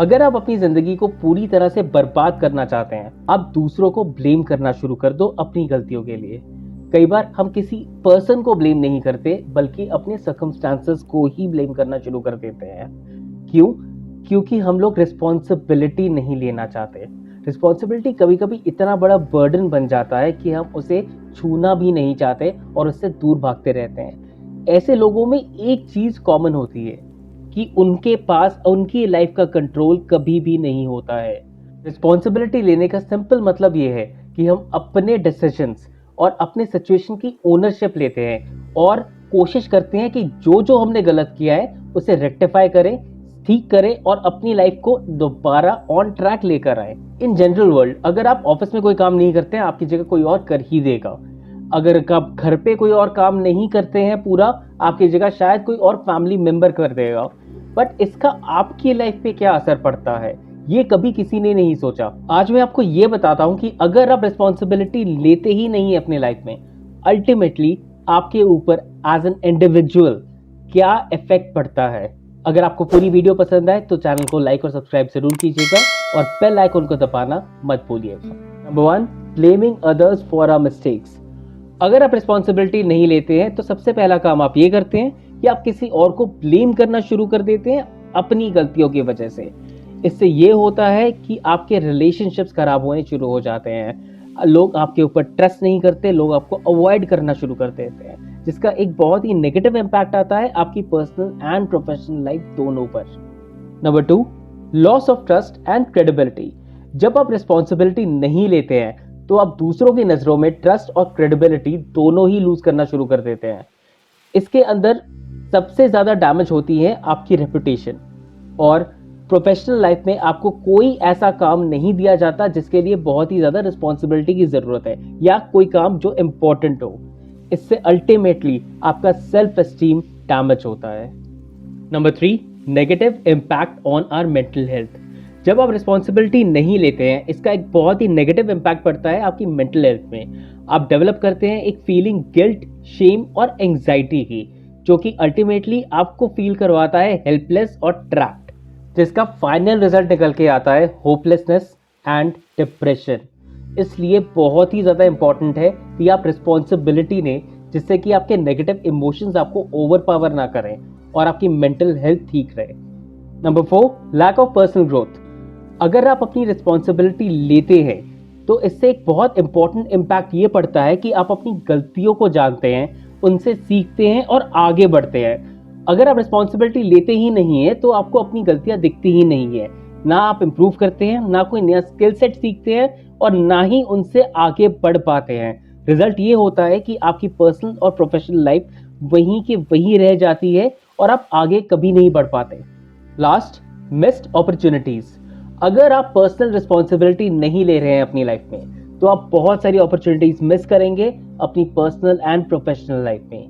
अगर आप अपनी जिंदगी को पूरी तरह से बर्बाद करना चाहते हैं, आप दूसरों को ब्लेम करना शुरू कर दो अपनी गलतियों के लिए। कई बार हम किसी पर्सन को ब्लेम नहीं करते, बल्कि अपने सर्कमस्टांसेस को ही ब्लेम करना शुरू कर देते हैं। क्यों? क्योंकि हम लोग रिस्पॉन्सिबिलिटी नहीं लेना चाहते। रिस्पॉन्सिबिलिटी कभी कभी इतना बड़ा बर्डन बन जाता है कि हम उसे छूना भी नहीं चाहते और उससे दूर भागते रहते हैं। ऐसे लोगों में एक चीज कॉमन होती है कि उनके पास उनकी लाइफ का कंट्रोल कभी भी नहीं होता है। रिस्पॉन्सिबिलिटी लेने का सिंपल मतलब ये है कि हम अपने डिसीजंस और अपने सिचुएशन की ओनरशिप लेते हैं और कोशिश करते हैं कि जो जो हमने गलत किया है उसे रेक्टिफाई करें, ठीक करें और अपनी लाइफ को दोबारा ऑन ट्रैक लेकर आए। इन जनरल वर्ल्ड, अगर आप ऑफिस में कोई काम नहीं करते हैं, आपकी जगह कोई और कर ही देगा। अगर आप घर पे कोई और काम नहीं करते हैं पूरा, आपकी जगह शायद कोई और फैमिली मेंबर कर देगा। बट इसका आपकी लाइफ पे क्या असर पड़ता है, ये कभी किसी ने नहीं सोचा। आज मैं आपको ये बताता हूँ कि अगर आप रिस्पॉन्सिबिलिटी लेते ही नहीं है अपने लाइफ में, अल्टीमेटली आपके ऊपर एज एन इंडिविजुअल क्या इफेक्ट पड़ता है। अगर आपको पूरी वीडियो पसंद आए तो चैनल को लाइक और सब्सक्राइब जरूर कीजिएगा और बेल आइकन को दबाना मत भूलिएगा। Number 1, blaming others for our mistakes. अगर आप रिस्पॉन्सिबिलिटी नहीं लेते हैं तो सबसे पहला काम आप ये करते हैं कि आप किसी और को ब्लेम करना शुरू कर देते हैं अपनी गलतियों की वजह से। इससे ये होता है कि आपके रिलेशनशिप्स खराब होने शुरू हो जाते हैं। लोग आपके ऊपर ट्रस्ट नहीं करते, लोग आपको अवॉइड करना शुरू कर देते हैं, जिसका एक बहुत ही नेगेटिव इम्पैक्ट आता है आपकी पर्सनल एंड प्रोफेशनल लाइफ दोनों पर। Number 2, loss of trust and credibility. जब आप रिस्पॉन्सिबिलिटी नहीं लेते हैं तो आप दूसरों की नजरों में ट्रस्ट और क्रेडिबिलिटी दोनों ही लूज करना शुरू कर देते हैं। इसके अंदर सबसे ज्यादा डैमेज होती है आपकी रेपुटेशन, और प्रोफेशनल लाइफ में आपको कोई ऐसा काम नहीं दिया जाता जिसके लिए बहुत ही ज्यादा रिस्पॉन्सिबिलिटी की जरूरत है या कोई काम जो इंपॉर्टेंट हो। इससे अल्टीमेटली आपका सेल्फ एस्टीम डैमेज होता है। Number 3, negative impact on our mental health. जब आप रिस्पॉन्सिबिलिटी नहीं लेते हैं, इसका एक बहुत ही नेगेटिव इम्पैक्ट पड़ता है आपकी मेंटल हेल्थ में। आप डेवलप करते हैं एक फीलिंग गिल्ट, शेम और एंग्जाइटी की, जो कि अल्टीमेटली आपको फील करवाता है हेल्पलेस और ट्रैप्ड, जिसका फाइनल रिजल्ट निकल के आता है होपलेसनेस एंड डिप्रेशन। इसलिए बहुत ही ज्यादा इंपॉर्टेंट है कि आप रिस्पॉन्सिबिलिटी लें, जिससे कि आपके नेगेटिव इमोशंस आपको ओवरपावर ना करें और आपकी मेंटल हेल्थ ठीक रहे। Number 4, lack of personal growth. अगर आप अपनी रिस्पॉन्सिबिलिटी लेते हैं तो इससे एक बहुत इंपॉर्टेंट इम्पैक्ट ये पड़ता है कि आप अपनी गलतियों को जानते हैं, उनसे सीखते हैं और आगे बढ़ते हैं। अगर आप रिस्पॉन्सिबिलिटी लेते ही नहीं है तो आपको अपनी गलतियां दिखती ही नहीं है, ना आप इंप्रूव करते हैं, ना कोई नया स्किल सेट सीखते हैं और ना ही उनसे आगे बढ़ पाते हैं। रिजल्ट ये होता है कि आपकी पर्सनल और प्रोफेशनल लाइफ वहीं की वहीं रह जाती है और आप आगे कभी नहीं बढ़ पाते। Last, missed opportunities. अगर आप पर्सनल रिस्पॉन्सिबिलिटी नहीं ले रहे हैं अपनी लाइफ में तो आप बहुत सारी अपॉर्चुनिटीज मिस करेंगे अपनी पर्सनल एंड प्रोफेशनल लाइफ में,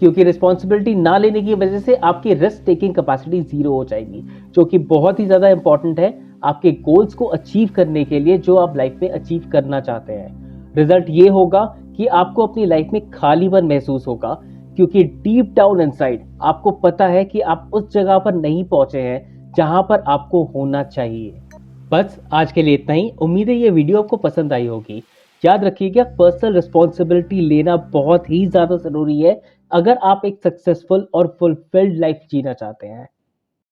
क्योंकि रिस्पॉन्सिबिलिटी ना लेने की वजह से आपकी रिस्क टेकिंग कैपेसिटी जीरो हो जाएगी, जो कि बहुत ही ज्यादा इंपॉर्टेंट है आपके गोल्स को अचीव करने के लिए जो आप लाइफ में अचीव करना चाहते हैं। रिजल्ट ये होगा कि आपको अपनी लाइफ में खालीपन महसूस होगा, क्योंकि डीप डाउन इनसाइड आपको पता है कि आप उस जगह पर नहीं पहुंचे हैं जहां पर आपको होना चाहिए। बस आज के लिए इतना ही। उम्मीद है ये वीडियो आपको पसंद आई होगी। याद रखिएगा, पर्सनल रिस्पॉन्सिबिलिटी लेना बहुत ही ज्यादा जरूरी है अगर आप एक सक्सेसफुल और फुलफिल्ड लाइफ जीना चाहते हैं।